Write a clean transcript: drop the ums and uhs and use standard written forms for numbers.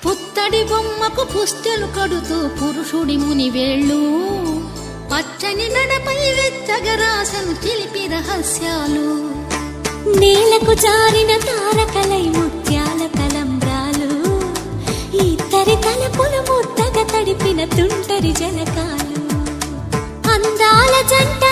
పుత్తడి బొమ్మకు పుస్తెలు కడుతూ పురుషుడి ముని వేళ్ళు పచ్చని నడపై వెచ్చగా రాసను చిలిపి రహస్యాలు నేలకు జారిన తారకలై ముత్యాల తలంబ్రాలు ఇద్దరి తలపులు ముద్దగా తడిపిన తుంటరి జలకాలు అందాల జంట